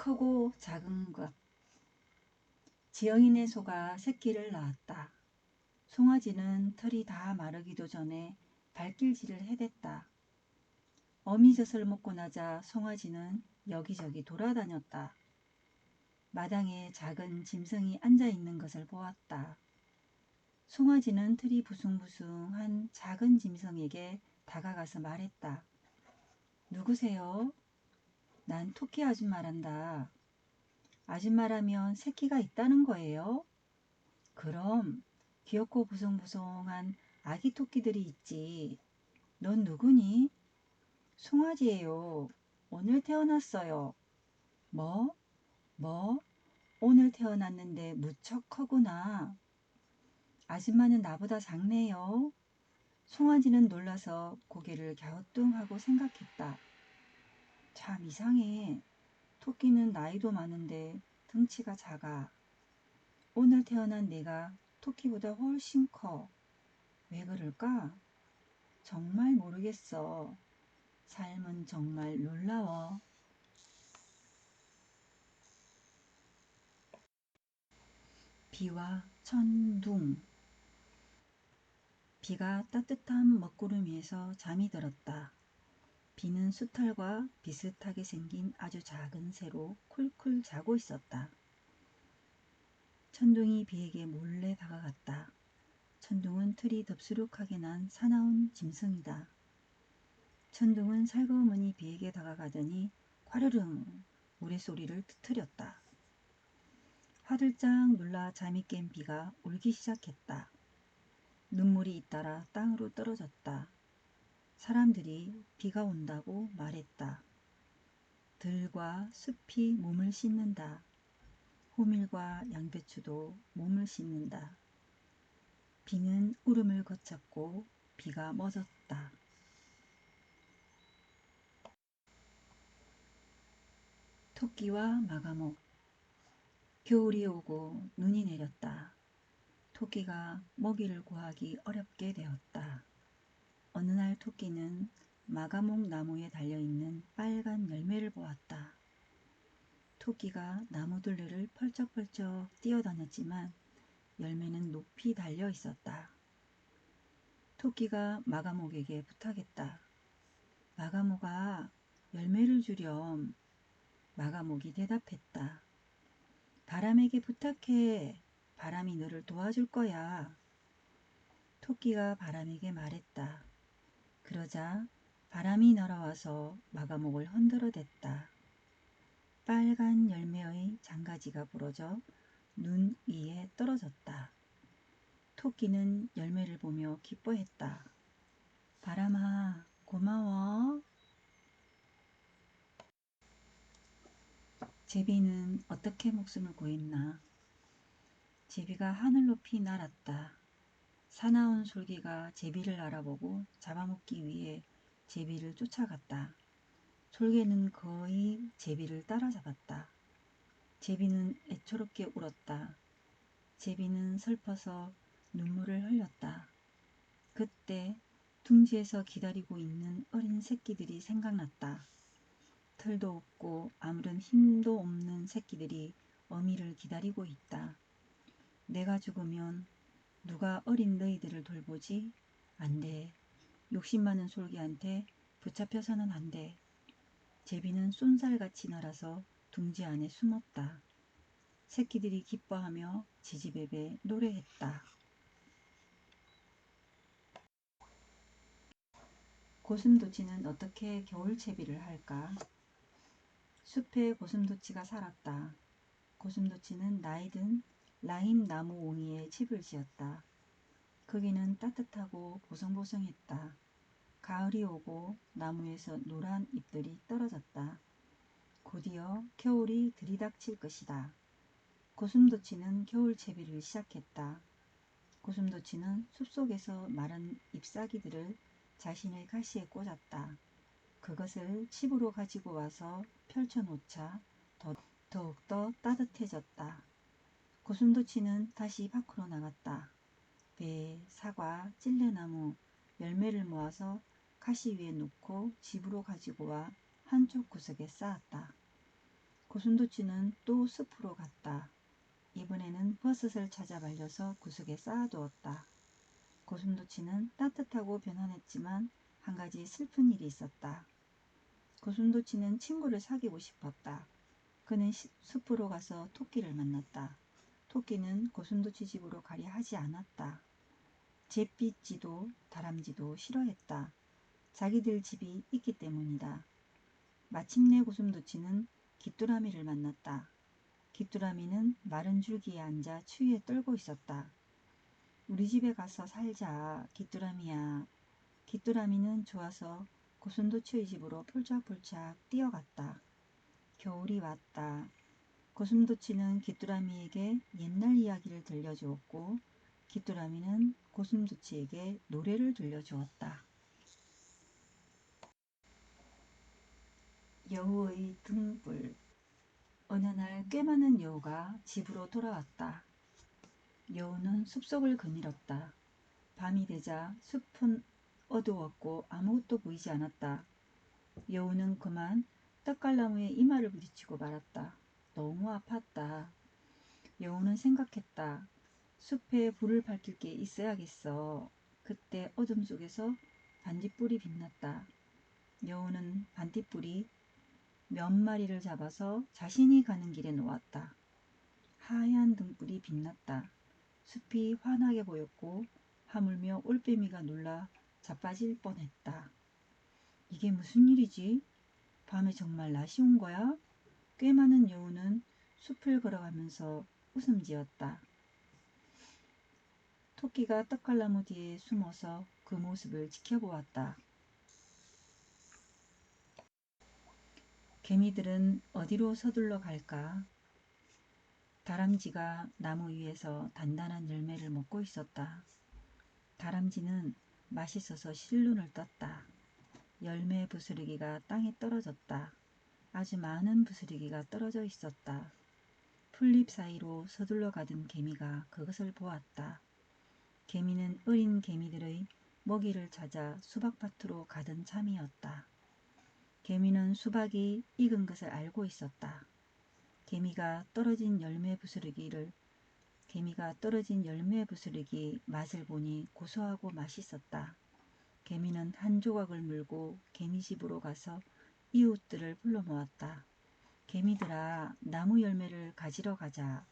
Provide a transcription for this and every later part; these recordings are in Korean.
크고 작은 것. 지영이네 소가 새끼를 낳았다. 송아지는 털이 다 마르기도 전에 발길질을 해댔다. 어미젖을 먹고 나자 송아지는 여기저기 돌아다녔다. 마당에 작은 짐승이 앉아있는 것을 보았다. 송아지는 털이 부숭부숭한 작은 짐승에게 다가가서 말했다. 누구세요? 난 토끼 아줌마란다. 아줌마라면 새끼가 있다는 거예요? 그럼 귀엽고 보송보송한 아기 토끼들이 있지. 넌 누구니? 송아지예요. 오늘 태어났어요. 뭐? 오늘 태어났는데 무척 커구나. 아줌마는 나보다 작네요. 송아지는 놀라서 고개를 갸우뚱하고 생각했다. 참 이상해. 토끼는 나이도 많은데 덩치가 작아. 오늘 태어난 내가 토끼보다 훨씬 커. 왜 그럴까? 정말 모르겠어. 삶은 정말 놀라워. 비와 천둥. 비가 따뜻한 먹구름 위에서 잠이 들었다. 비는 수탈과 비슷하게 생긴 아주 작은 새로 쿨쿨 자고 있었다. 천둥이 비에게 몰래 다가갔다. 천둥은 틀이 덥수룩하게 난 사나운 짐승이다. 천둥은 살그머니 비에게 다가가더니 과르릉 우레소리를 터뜨렸다. 화들짝 놀라 잠이 깬 비가 울기 시작했다. 눈물이 잇따라 땅으로 떨어졌다. 사람들이 비가 온다고 말했다. 들과 숲이 몸을 씻는다. 호밀과 양배추도 몸을 씻는다. 비는 울음을 거쳤고 비가 멎었다. 토끼와 마가목. 겨울이 오고 눈이 내렸다. 토끼가 먹이를 구하기 어렵게 되었다. 어느 날 토끼는 마가목 나무에 달려있는 빨간 열매를 보았다. 토끼가 나무 둘레를 펄쩍펄쩍 뛰어다녔지만 열매는 높이 달려 있었다. 토끼가 마가목에게 부탁했다. 마가목아, 열매를 주렴. 마가목이 대답했다. 바람에게 부탁해. 바람이 너를 도와줄 거야. 토끼가 바람에게 말했다. 그러자 바람이 날아와서 마가목을 흔들어댔다. 빨간 열매의 장가지가 부러져 눈 위에 떨어졌다. 토끼는 열매를 보며 기뻐했다. 바람아, 고마워. 제비는 어떻게 목숨을 구했나? 제비가 하늘 높이 날았다. 사나운 솔개가 제비를 알아보고 잡아먹기 위해 제비를 쫓아갔다. 솔개는 거의 제비를 따라잡았다. 제비는 애초롭게 울었다. 제비는 슬퍼서 눈물을 흘렸다. 그때 둥지에서 기다리고 있는 어린 새끼들이 생각났다. 털도 없고 아무런 힘도 없는 새끼들이 어미를 기다리고 있다. 내가 죽으면 누가 어린 너희들을 돌보지? 안 돼. 욕심 많은 솔개한테 붙잡혀서는 안 돼. 제비는 쏜살같이 날아서 둥지 안에 숨었다. 새끼들이 기뻐하며 지지배배 노래했다. 고슴도치는 어떻게 겨울채비를 할까? 숲에 고슴도치가 살았다. 고슴도치는 나이든 라임 나무 옹이에 집을 지었다. 거기는 따뜻하고 보송보송했다. 가을이 오고 나무에서 노란 잎들이 떨어졌다. 곧이어 겨울이 들이닥칠 것이다. 고슴도치는 겨울채비를 시작했다. 고슴도치는 숲속에서 마른 잎사귀들을 자신의 가시에 꽂았다. 그것을 집으로 가지고 와서 펼쳐놓자 더욱더 따뜻해졌다. 고슴도치는 다시 밖으로 나갔다. 배, 사과, 찔레나무, 열매를 모아서 가시 위에 놓고 집으로 가지고 와 한쪽 구석에 쌓았다. 고슴도치는 또 숲으로 갔다. 이번에는 버섯을 찾아 말려서 구석에 쌓아두었다. 고슴도치는 따뜻하고 편안했지만 한 가지 슬픈 일이 있었다. 고슴도치는 친구를 사귀고 싶었다. 그는 숲으로 가서 토끼를 만났다. 토끼는 고슴도치 집으로 가려 하지 않았다. 잿빛지도 다람쥐도 싫어했다. 자기들 집이 있기 때문이다. 마침내 고슴도치는 귀뚜라미를 만났다. 귀뚜라미는 마른 줄기에 앉아 추위에 떨고 있었다. 우리 집에 가서 살자, 귀뚜라미야. 귀뚜라미는 좋아서 고슴도치의 집으로 폴짝폴짝 뛰어갔다. 겨울이 왔다. 고슴도치는 귀뚜라미에게 옛날 이야기를 들려주었고 귀뚜라미는 고슴도치에게 노래를 들려주었다. 여우의 등불. 어느 날 꽤 많은 여우가 집으로 돌아왔다. 여우는 숲속을 거닐었다. 밤이 되자 숲은 어두웠고 아무것도 보이지 않았다. 여우는 그만 떡갈나무에 이마를 부딪히고 말았다. 너무 아팠다. 여우는 생각했다. 숲에 불을 밝힐 게 있어야겠어. 그때 어둠 속에서 반딧불이 빛났다. 여우는 반딧불이 몇 마리를 잡아서 자신이 가는 길에 놓았다. 하얀 등불이 빛났다. 숲이 환하게 보였고 하물며 올빼미가 놀라 자빠질 뻔했다. 이게 무슨 일이지? 밤에 정말 낯이 온 거야? 꽤 많은 여우는 숲을 걸어가면서 웃음 지었다. 토끼가 떡갈나무 뒤에 숨어서 그 모습을 지켜보았다. 개미들은 어디로 서둘러 갈까? 다람쥐가 나무 위에서 단단한 열매를 먹고 있었다. 다람쥐는 맛있어서 실눈을 떴다. 열매 부스러기가 땅에 떨어졌다. 아주 많은 부스러기가 떨어져 있었다. 풀잎 사이로 서둘러 가던 개미가 그것을 보았다. 개미는 어린 개미들의 먹이를 찾아 수박밭으로 가던 참이었다. 개미는 수박이 익은 것을 알고 있었다. 개미가 떨어진 열매 부스러기 맛을 보니 고소하고 맛있었다. 개미는 한 조각을 물고 개미집으로 가서 이웃들을 불러 모았다. 개미들아, 나무 열매를 가지러 가자.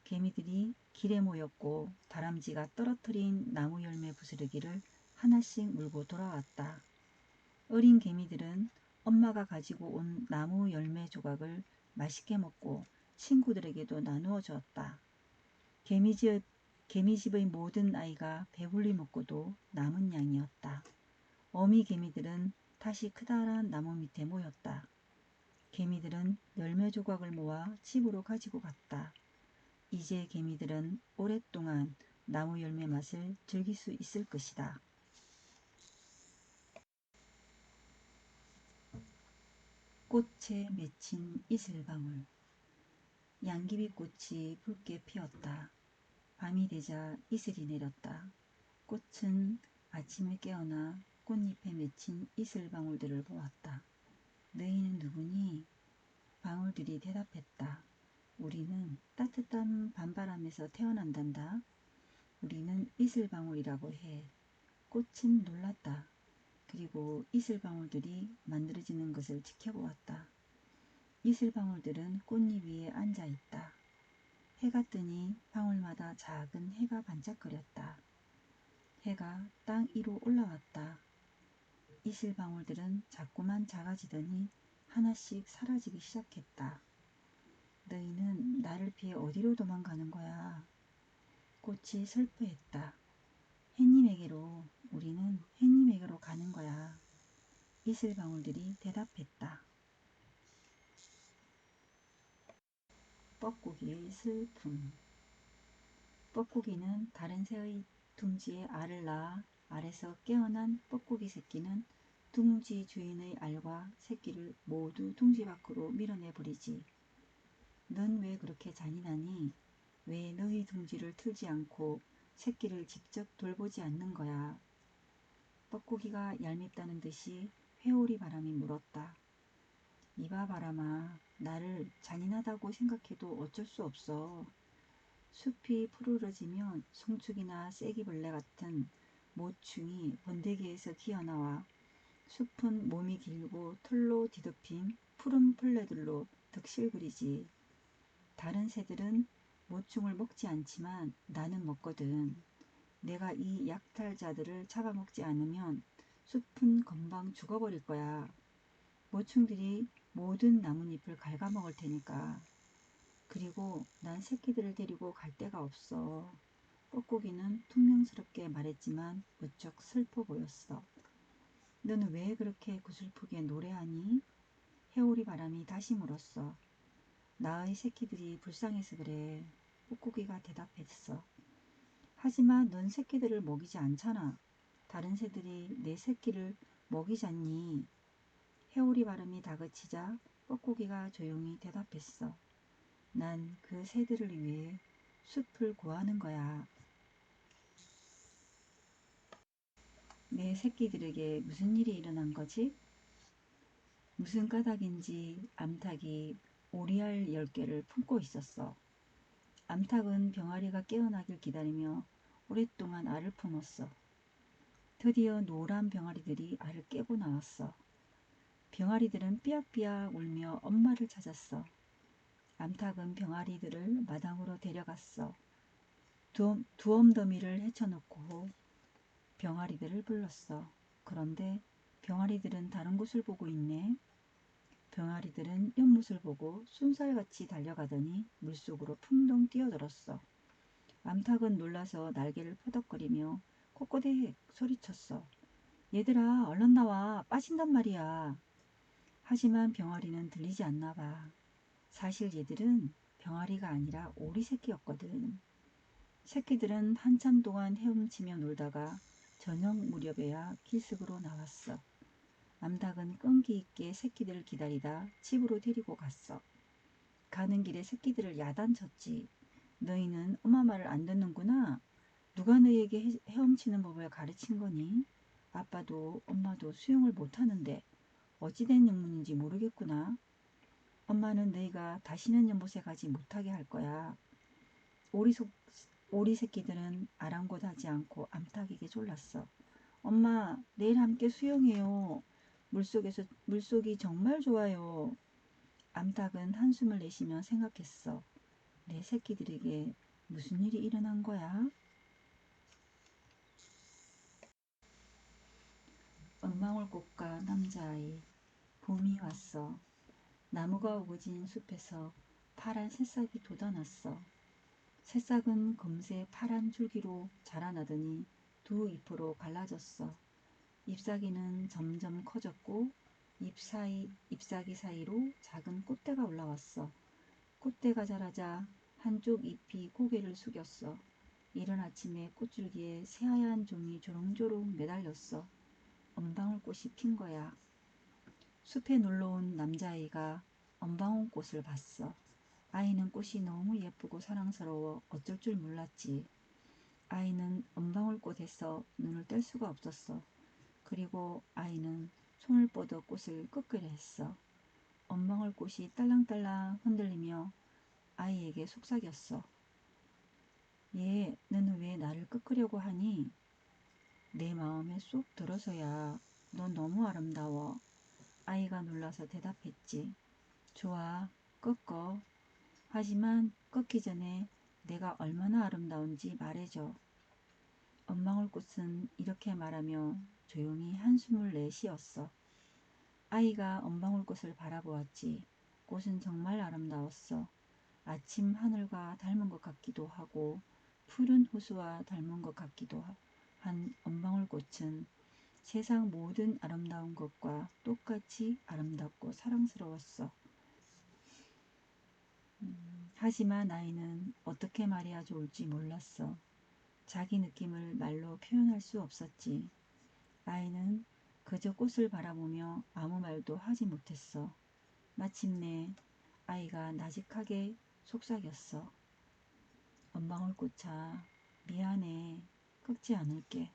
개미들이 길에 모였고 다람쥐가 떨어뜨린 나무 열매 부스러기를 하나씩 물고 돌아왔다. 어린 개미들은 엄마가 가지고 온 나무 열매 조각을 맛있게 먹고 친구들에게도 나누어 주었다. 개미집의 모든 아이가 배불리 먹고도 남은 양이었다. 어미 개미들은 다시 크다란 나무 밑에 모였다. 개미들은 열매 조각을 모아 집으로 가지고 갔다. 이제 개미들은 오랫동안 나무 열매 맛을 즐길 수 있을 것이다. 꽃에 맺힌 이슬방울. 양귀비꽃이 붉게 피었다. 밤이 되자 이슬이 내렸다. 꽃은 아침에 깨어나 꽃잎에 맺힌 이슬방울들을 보았다. 너희는 누구니? 방울들이 대답했다. 우리는 따뜻한 밤바람에서 태어난단다. 우리는 이슬방울이라고 해. 꽃은 놀랐다. 그리고 이슬방울들이 만들어지는 것을 지켜보았다. 이슬방울들은 꽃잎 위에 앉아 있다. 해가 뜨니 방울마다 작은 해가 반짝거렸다. 해가 땅 위로 올라왔다. 이슬방울들은 자꾸만 작아지더니 하나씩 사라지기 시작했다. 너희는 나를 피해 어디로 도망가는 거야? 꽃이 슬퍼했다. 해님에게로, 우리는 해님에게로 가는 거야. 이슬방울들이 대답했다. 뻐꾸기의 슬픔. 뻐꾸기는 다른 새의 둥지에 알을 낳아 알에서 깨어난 뻐꾸기 새끼는 둥지 주인의 알과 새끼를 모두 둥지 밖으로 밀어내버리지. 넌 왜 그렇게 잔인하니? 왜 너희 둥지를 틀지 않고 새끼를 직접 돌보지 않는 거야? 뻐꾸기가 얄밉다는 듯이 회오리 바람이 물었다. 이봐 바람아, 나를 잔인하다고 생각해도 어쩔 수 없어. 숲이 푸르러지면 송축이나 쐐기벌레 같은 모충이 번데기에서 기어나와 숲은 몸이 길고 털로 뒤덮인 푸른 풀레들로 득실부리지. 다른 새들은 모충을 먹지 않지만 나는 먹거든. 내가 이 약탈자들을 잡아먹지 않으면 숲은 금방 죽어버릴 거야. 모충들이 모든 나뭇잎을 갉아먹을 테니까. 그리고 난 새끼들을 데리고 갈 데가 없어. 뻐꾸기는 퉁명스럽게 말했지만 무척 슬퍼 보였어. 너는 왜 그렇게 구슬프게 노래하니? 해오리 바람이 다시 물었어. 나의 새끼들이 불쌍해서 그래. 뻐꾸기가 대답했어. 하지만 넌 새끼들을 먹이지 않잖아. 다른 새들이 내 새끼를 먹이잖니. 해오리 발음이 다그치자 뻐꾸기가 조용히 대답했어. 난 그 새들을 위해 숲을 구하는 거야. 내 새끼들에게 무슨 일이 일어난 거지? 무슨 까닭인지 암탉이 오리알 10개를 품고 있었어. 암탉은 병아리가 깨어나길 기다리며 오랫동안 알을 품었어. 드디어 노란 병아리들이 알을 깨고 나왔어. 병아리들은 삐약삐약 울며 엄마를 찾았어. 암탉은 병아리들을 마당으로 데려갔어. 두엄더미를 헤쳐놓고 병아리들을 불렀어. 그런데 병아리들은 다른 곳을 보고 있네. 병아리들은 연못을 보고 쏜살같이 달려가더니 물속으로 풍덩 뛰어들었어. 암탉은 놀라서 날개를 퍼덕거리며 꼬꼬댁 소리쳤어. 얘들아 얼른 나와 빠진단 말이야. 하지만 병아리는 들리지 않나 봐. 사실 얘들은 병아리가 아니라 오리 새끼였거든. 새끼들은 한참 동안 헤엄치며 놀다가 저녁 무렵에야 길석으로 나왔어. 암탉은 끈기 있게 새끼들을 기다리다 집으로 데리고 갔어. 가는 길에 새끼들을 야단쳤지. 너희는 엄마 말을 안 듣는구나. 누가 너희에게 헤엄치는 법을 가르친 거니? 아빠도 엄마도 수영을 못하는데 어찌된 영문인지 모르겠구나. 엄마는 너희가 다시는 연못에 가지 못하게 할 거야. 오리 새끼들은 아랑곳하지 않고 암탉에게 졸랐어. 엄마, 내일 함께 수영해요. 물속이 정말 좋아요. 암탉은 한숨을 내쉬며 생각했어. 내 새끼들에게 무슨 일이 일어난 거야? 은방울꽃과 남자아이. 봄이 왔어. 나무가 우거진 숲에서 파란 새싹이 돋아났어. 새싹은 금세 파란 줄기로 자라나더니 두 잎으로 갈라졌어. 잎사귀는 점점 커졌고 잎사귀 사이로 작은 꽃대가 올라왔어. 꽃대가 자라자 한쪽 잎이 고개를 숙였어. 이른 아침에 꽃줄기에 새하얀 종이 조롱조롱 매달렸어. 은방울꽃이 핀 거야. 숲에 놀러온 남자아이가 은방울꽃을 봤어. 아이는 꽃이 너무 예쁘고 사랑스러워 어쩔 줄 몰랐지. 아이는 은방울꽃에서 눈을 뗄 수가 없었어. 그리고 아이는 손을 뻗어 꽃을 끄끄려 했어. 은방울꽃이 딸랑딸랑 흔들리며 아이에게 속삭였어. 얘, 너는 왜 나를 끄끄려고 하니? 내 마음에 쏙 들어서야. 넌 너무 아름다워. 아이가 놀라서 대답했지. 좋아, 꺾어. 하지만 꺾기 전에 내가 얼마나 아름다운지 말해줘. 은방울꽃은 이렇게 말하며 조용히 한숨을 내쉬었어. 아이가 은방울꽃을 바라보았지. 꽃은 정말 아름다웠어. 아침 하늘과 닮은 것 같기도 하고 푸른 호수와 닮은 것 같기도 한 은방울꽃은 세상 모든 아름다운 것과 똑같이 아름답고 사랑스러웠어. 하지만 아이는 어떻게 말해야 좋을지 몰랐어. 자기 느낌을 말로 표현할 수 없었지. 아이는 그저 꽃을 바라보며 아무 말도 하지 못했어. 마침내 아이가 나직하게 속삭였어. 은방울꽃아, 미안해. 꺾지 않을게.